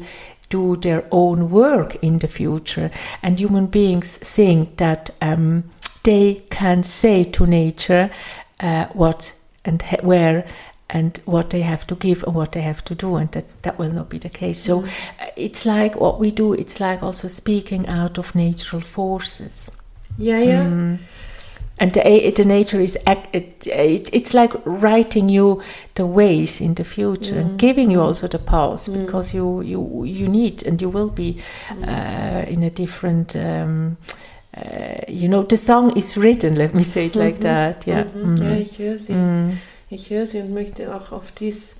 do their own work in the future. And human beings think that they can say to nature what and where and what they have to give and what they have to do, and that will not be the case. So it's like what we do, it's like also speaking out of natural forces. And the nature is it's like writing you the ways in the future and giving you also the past, because you need and you will be in a different the song is written, let me say it like that. Ja, ich höre sie. Ich höre sie und möchte auch auf dies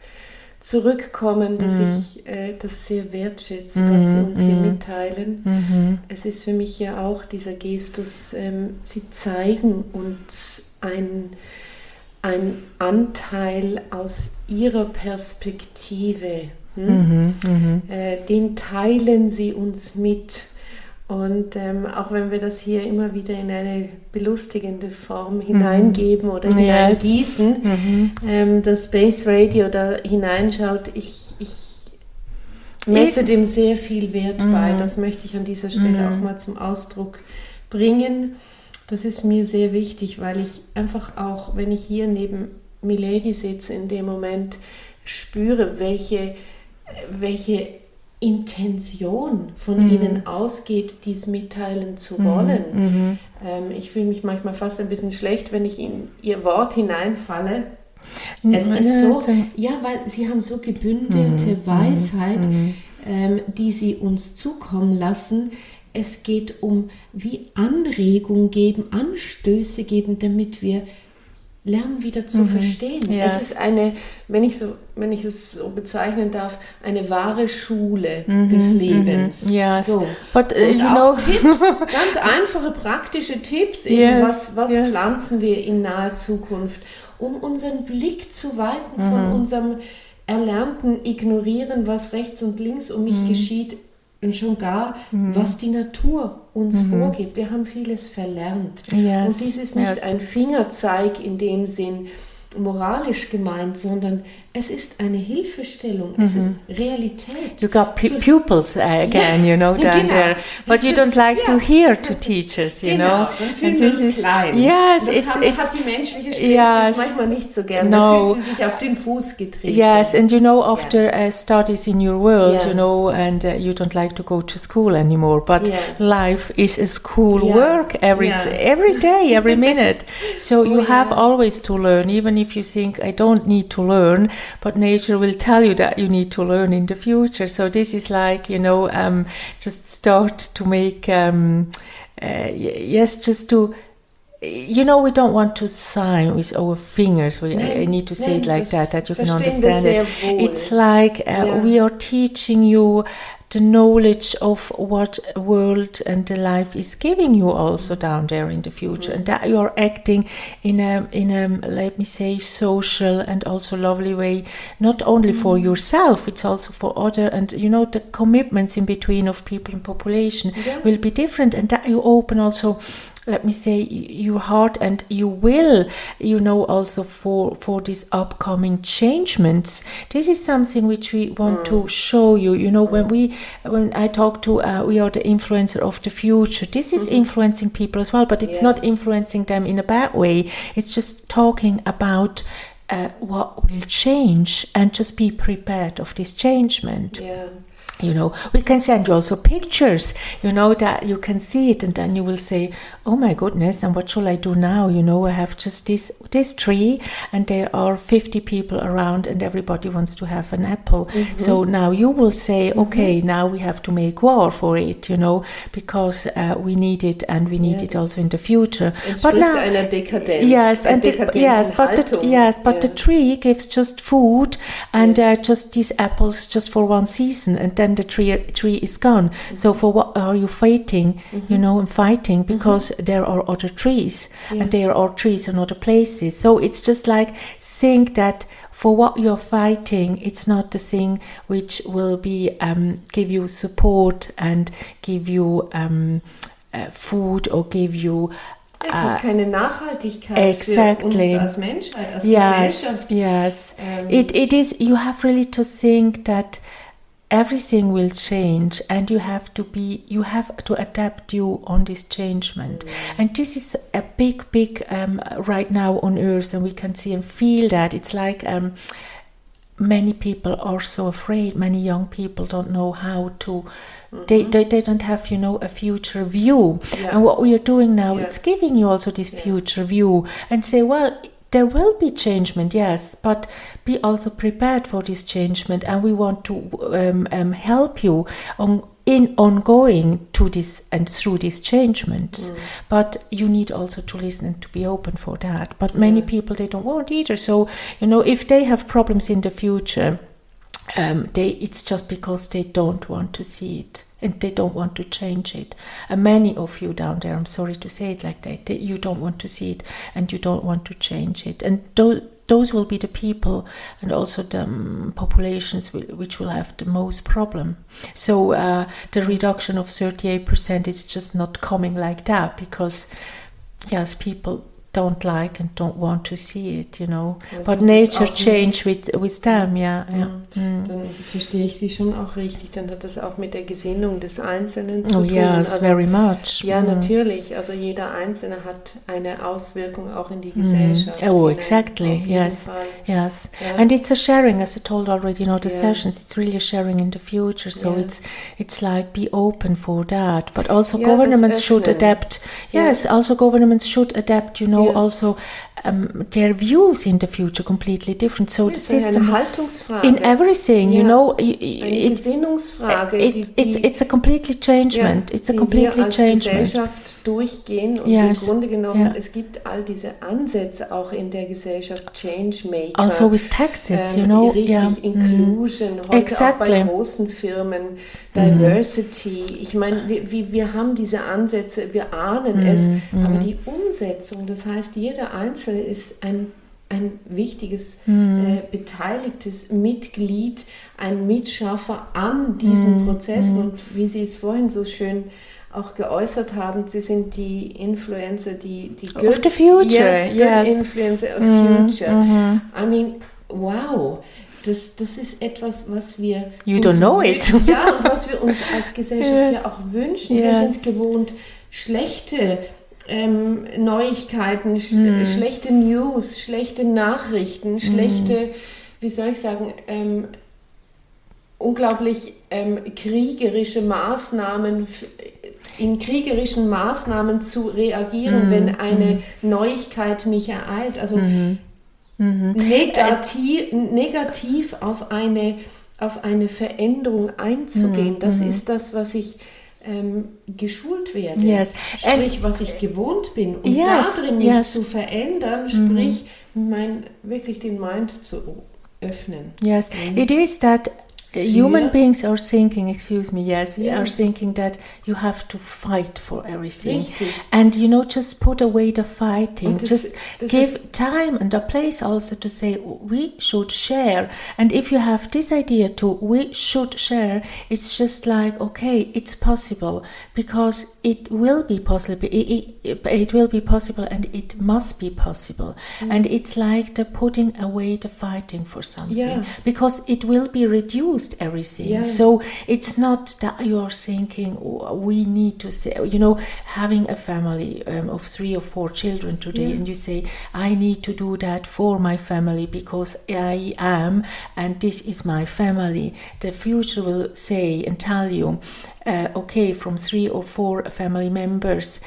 zurückkommen, dass ich das sehr wertschätze, was Sie uns hier mitteilen. Es ist für mich ja auch dieser Gestus, Sie zeigen uns ein Anteil aus Ihrer Perspektive. Den teilen Sie uns mit. Und auch wenn wir das hier immer wieder in eine belustigende Form hineingeben oder hineingießen, das Space Radio da hineinschaut, ich messe dem sehr viel Wert bei. Das möchte ich an dieser Stelle auch mal zum Ausdruck bringen. Das ist mir sehr wichtig, weil ich einfach auch, wenn ich hier neben Milady sitze, in dem Moment spüre, welche Intention von Ihnen ausgeht, dies mitteilen zu wollen. Ich fühle mich manchmal fast ein bisschen schlecht, wenn ich in Ihr Wort hineinfalle. Es ist so, weil Sie haben so gebündelte Weisheit, die Sie uns zukommen lassen. Es geht um wie Anregung geben, Anstöße geben, damit wir lernen wieder zu verstehen. Es ist eine, wenn ich es so bezeichnen darf, eine wahre Schule des Lebens. So. But, und auch Tipps, ganz einfache, praktische Tipps, eben was pflanzen wir in naher Zukunft, um unseren Blick zu weiten von unserem erlernten Ignorieren, was rechts und links um mich geschieht, und schon gar, was die Natur uns vorgibt. Wir haben vieles verlernt. Und dies ist nicht ein Fingerzeig in dem Sinn moralisch gemeint, sondern es ist eine Hilfestellung, es ist Realität. You got pupils again, down there, but you don't like to hear to teachers, Dann fühlen wir uns klein. Yes, hat die menschliche Spezies manchmal nicht so gern. Da fühlt sie sich auf den Fuß getreten. Yes, and after studies in your world, and you don't like to go to school anymore, but life is a school work every day, every minute. So you have always to learn, even if you think, I don't need to learn, but nature will tell you that you need to learn in the future. So this is like, just start to make, just to, we don't want to sign with our fingers. I need to say it like that you can understand it. It's like we are teaching you the knowledge of what world and the life is giving you also down there in the future, and that you are acting in a let me say social and also lovely way, not only for yourself, it's also for other, and you know the commitments in between of people and population will be different, and that you open also, let me say, your heart, and you will, you know, also for these upcoming changements. This is something which we want to show you. You know, when I talk to, we are the influencer of the future. This is influencing people as well, but it's not influencing them in a bad way. It's just talking about what will change, and just be prepared of this changement. Yeah. You know, we can send you also pictures, you know, that you can see it, and then you will say, oh my goodness, and what shall I do now? You know, I have just this tree, and there are 50 people around, and everybody wants to have an apple. So now you will say, okay, now we have to make war for it, you know, because we need it, and we need it also in the future. But now, einer Dekadenz, yes, and but the tree gives just food and just these apples just for one season, and then the tree is gone. So for what are you fighting? You know, and fighting because there are other trees, and there are trees in other places. So it's just like, think that for what you're fighting, it's not the thing which will be give you support and give you food or give you. Es hat keine Nachhaltigkeit exactly. für uns als Menschheit, als Gesellschaft. Yes. It is. You have really to think that everything will change, and you have to adapt you on this changement. And this is a big right now on earth, and we can see and feel that. It's like many people are so afraid. Many young people don't know how to. They don't have, you know, a future view. And what we are doing now, it's giving you also this future view, and say, well, there will be changement, yes, but be also prepared for this changement, and we want to help you in ongoing to this and through these changements. But you need also to listen and to be open for that. But many people, they don't want either. So, you know, if they have problems in the future, it's just because they don't want to see it. And they don't want to change it. And many of you down there, I'm sorry to say it like that, you don't want to see it, and you don't want to change it. And those will be the people, and also the populations which will have the most problem. So the reduction of 38% is just not coming like that, because yes, people don't like and don't want to see it, you know. Also but nature change with them, Dann verstehe ich Sie schon auch richtig. Dann hat das auch mit der Gesinnung des Einzelnen zu tun. Oh yes, also, very much. Ja, natürlich. Also jeder Einzelne hat eine Auswirkung auch in die Gesellschaft. Oh, exactly. Yes. Yes. Yeah. And it's a sharing, as I told already, you know, the sessions. It's really a sharing in the future. So it's like, be open for that. But also governments should adapt. Yes, also governments should adapt, you know, also their views in the future completely different. So the system eine Haltungsfrage. In everything, you know, eine Gesinnungsfrage. It's a completely changement. It's a completely changement. Gesellschaft durchgehen und im Grunde genommen, es gibt all diese Ansätze auch in der Gesellschaft, Changemaker. Also with taxes, you know. Richtig, Inclusion, heute auch bei großen Firmen, Diversity. Ich meine, wir haben diese Ansätze, wir ahnen es, aber die Umsetzung, das heißt, jeder Einzelne ist ein wichtiges, beteiligtes Mitglied, ein Mitschaffer an diesen Prozessen. Und wie Sie es vorhin so schön auch geäußert haben, Sie sind die Influencer, die good, of the future. Good influencer of future. I mean, wow. Das ist etwas, was wir You don't know it. Ja, und was wir uns als Gesellschaft ja auch wünschen. Wir sind gewohnt, schlechte Neuigkeiten, schlechte News, schlechte Nachrichten, schlechte, wie soll ich sagen, unglaublich kriegerische Maßnahmen, in kriegerischen Maßnahmen zu reagieren, wenn eine Neuigkeit mich ereilt. Also negativ auf eine Veränderung einzugehen, das ist das, was ich geschult werde. Yes. Sprich, was ich gewohnt bin. Und darin mich zu verändern, sprich, wirklich den Mind zu öffnen. Yes, it is that human beings are thinking, are thinking that you have to fight for everything. Richtig. And just put away the fighting. Just give time and a place also to say, we should share. And if you have this idea too, we should share, it's just like, okay, it's possible, because it will be possible. It will be possible, and it must be possible. And it's like the putting away the fighting for something, because it will be reduced, everything. So it's not that you're thinking, we need to say, having a family of 3 or 4 children today, and you say, I need to do that for my family because I am, and this is my family. The future will say and tell you, okay, from 3 or 4 family members,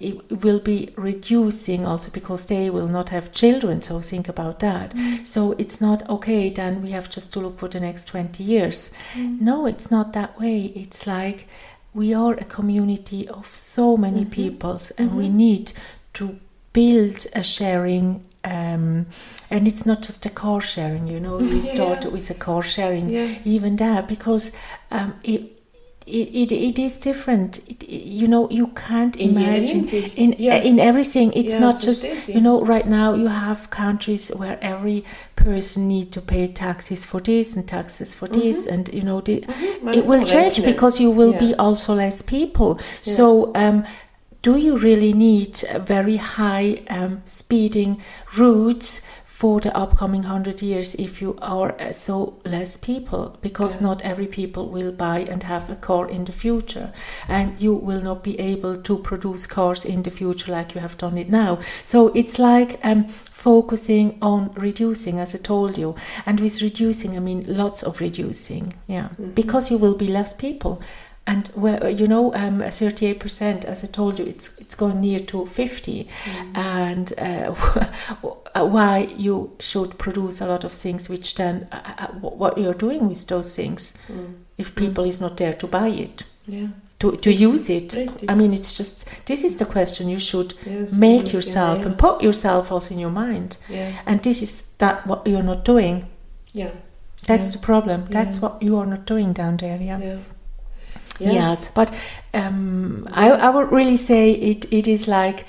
it will be reducing also because they will not have children, so think about that. So it's not, okay, then we have just to look for the next 20 years. No, it's not that way. It's like we are a community of so many peoples, and we need to build a sharing, and it's not just a car sharing, we started with a car sharing, even that, because it is different. You can't imagine in everything. It's not just right now you have countries where every person need to pay taxes for this and taxes for this, and it will change because you will be also less people. So do you really need very high speeding routes for the upcoming 100 years if you are so less people? Because not every people will buy and have a car in the future, and you will not be able to produce cars in the future like you have done it now. So it's like focusing on reducing, as I told you, and with reducing I mean lots of reducing, because you will be less people. And where 38%, as I told you, it's going near to 50, and why you should produce a lot of things, which then what you're doing with those things, if people is not there to buy it, to use it. I mean, it's just, this is the question you should make yourself and put yourself also in your mind. And this is that what you're not doing. That's the problem. That's what you are not doing down there. Yes, but I would really say it is like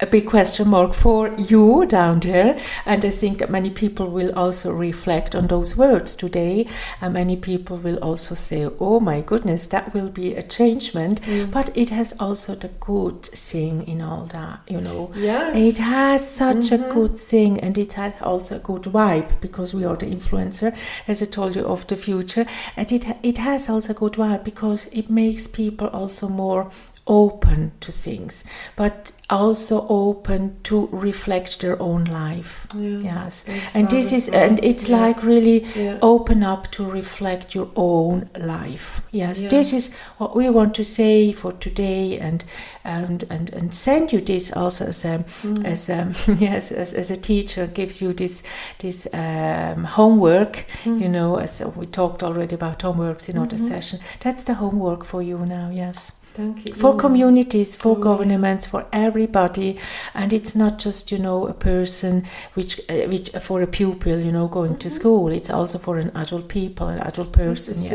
a big question mark for you down there, and I think that many people will also reflect on those words today, and many people will also say, oh my goodness, that will be a changement, but it has also the good thing in all that, it has such a good thing, and it has also a good vibe, because we are the influencer, as I told you, of the future, and it has also a good vibe because it makes people also more open to things, but also open to reflect their own life. And this is, and it's like really open up to reflect your own life. This is what we want to say for today, and send you this also as a teacher, gives you this homework. As we talked already about homeworks in other session. That's the homework for you now. Thank you. For communities, for governments, for everybody, and it's not just a person which for a pupil going to school. It's also for an adult people, an adult person.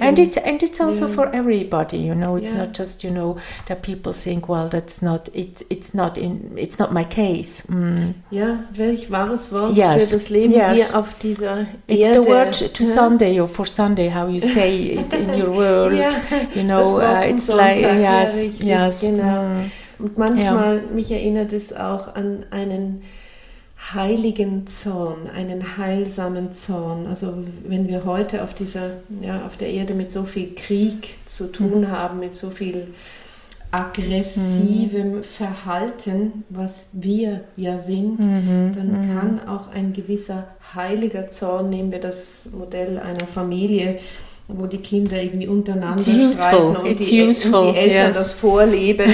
And it's also for everybody. It's not just that people think, well, that's not it's not my case. Welch wahres Wort für das Leben hier auf dieser Erde. It's the word to Sunday, or for Sunday, how you say it in your world. It's like. Genau. Und manchmal, mich erinnert es auch an einen heiligen Zorn, einen heilsamen Zorn. Also wenn wir heute auf der Erde mit so viel Krieg zu tun haben, mit so viel aggressivem Verhalten, was wir sind, dann kann auch ein gewisser heiliger Zorn, nehmen wir das Modell einer Familie, wo die Kinder irgendwie untereinander streiten und die Eltern das vorleben,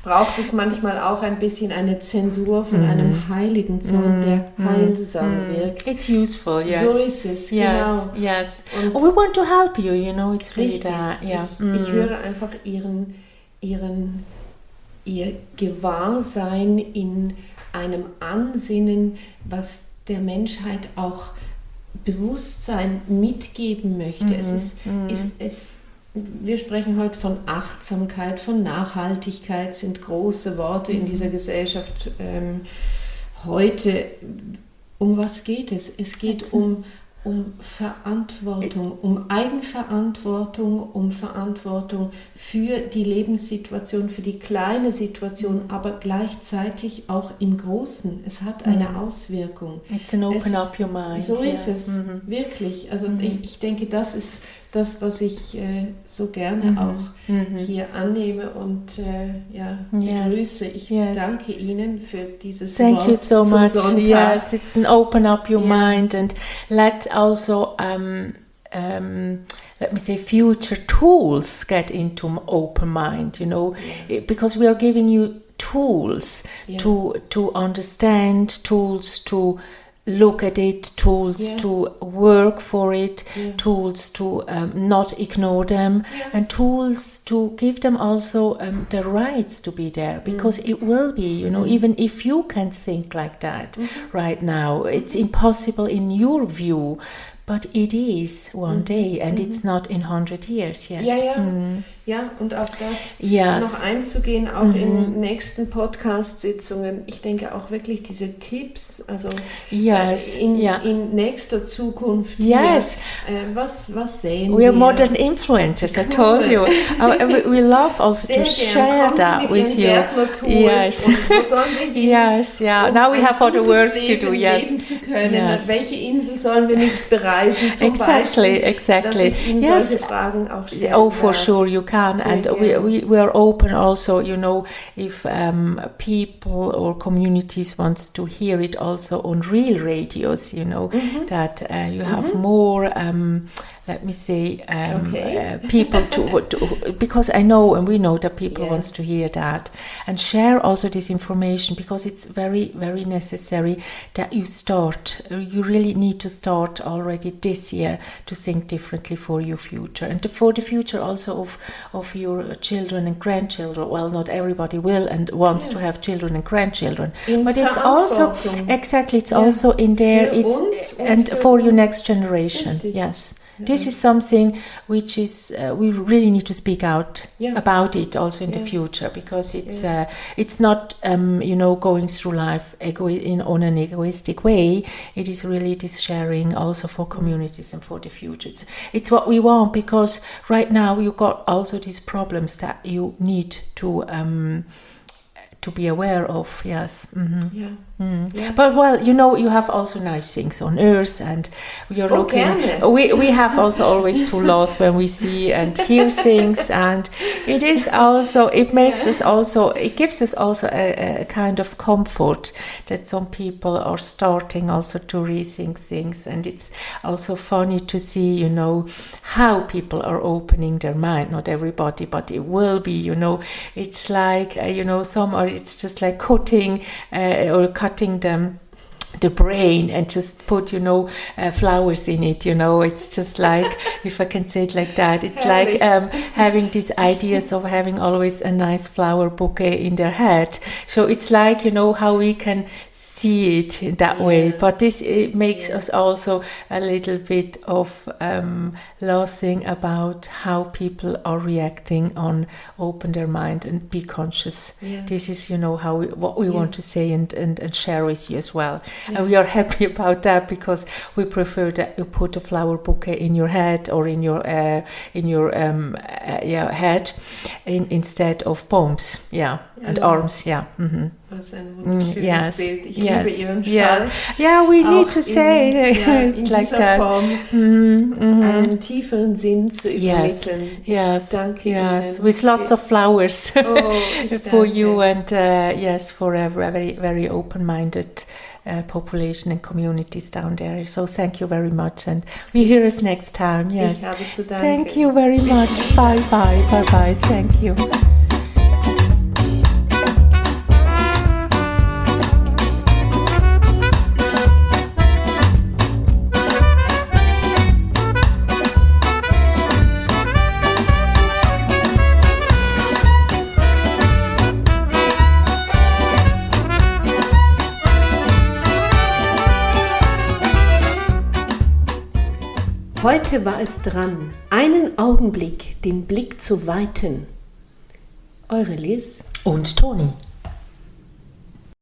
braucht es manchmal auch ein bisschen eine Zensur von einem heiligen Zorn, der heilsam wirkt. It's useful, yes. So ist es, genau. Yes. And we want to help you, it's really that. Ich höre einfach ihr Gewahrsein in einem Ansinnen, was der Menschheit auch Bewusstsein mitgeben möchte. Wir sprechen heute von Achtsamkeit, von Nachhaltigkeit, sind große Worte in dieser Gesellschaft heute. Um was geht es? Es geht um Verantwortung, um Eigenverantwortung, um Verantwortung für die Lebenssituation, für die kleine Situation, aber gleichzeitig auch im Großen. Es hat eine Auswirkung. It's an open up your mind. So ist es, wirklich. Also ich denke, das ist das, was ich so gerne auch hier annehme und begrüße. Ich danke Ihnen für dieses Wort. Thank you so much. Sonntag. Yes, it's an open up your mind, and let also let me say future tools get into open mind, because we are giving you tools to understand, tools to look at it, tools to work for it, tools to not ignore them, and tools to give them also the rights to be there, because it will be, even if you can think like that right now, it's impossible in your view, but it is one day, and it's not in 100 years, yes. Ja, und auf das noch einzugehen, auch in nächsten Podcast-Sitzungen. Ich denke auch wirklich diese Tipps, also in nächster Zukunft. Yes. Was sehen wir? We are modern influencers, I told you. We love also to share that with you. Yes. Und wo sollen wir hin? Yes, yeah. Now we have other works to do, yes. Leben zu können. Yes. Welche Insel sollen wir nicht bereisen, zum Beispiel? Exactly. Dass ich Ihnen solche Fragen auch stellen Oh, for sure, you can. And we are open also, if people or communities wants to hear it also on real radios, that you have more, let me say, people to because I know and we know that people wants to hear that and share also this information, because it's very, very necessary that you start. You really need to start already this year to think differently for your future and for the future also of your children and grandchildren. Well, not everybody will and wants to have children and grandchildren, but it's also also in there. It's and for your next generation. Richtig. Yes. This is something which is we really need to speak out about it also in the future, because it's not going through life on an egoistic way. It is really this sharing also for communities and for the future. It's what we want, because right now you got also these problems that you need to be aware of. Yes. But well, you have also nice things on earth, and we are looking. We have also always to laugh when we see and hear things, and it is also it makes us also it gives us also a kind of comfort that some people are starting also to rethink things, and it's also funny to see how people are opening their mind. Not everybody, but it will be. It's like some are. It's just like cutting them the brain and just put flowers in it. It's just like, if I can say it like that, it's like having these ideas of having always a nice flower bouquet in their head. So it's like how we can see it in that way, but it makes us also a little bit of laughing about how people are reacting on open their mind and be conscious. This is what we want to say and share with you as well. And we are happy about that, because we prefer that you put a flower bouquet in your head or in your head instead of palms, and arms, Was ein wunderschönes Bild. Ich liebe Ihren Schall. Yeah, we need to say in like dieser that. Form einen tieferen Sinn zu übermitteln. Yes, danke Ihnen. Ihnen. With lots of flowers for you, and for a very, very open-minded population and communities down there. So thank you very much, and we hear us next time. Yes. Ich habe zu danken. Thank you very much. Bye bye. Thank you. Heute war es dran, einen Augenblick, den Blick zu weiten. Eure Liz und Toni.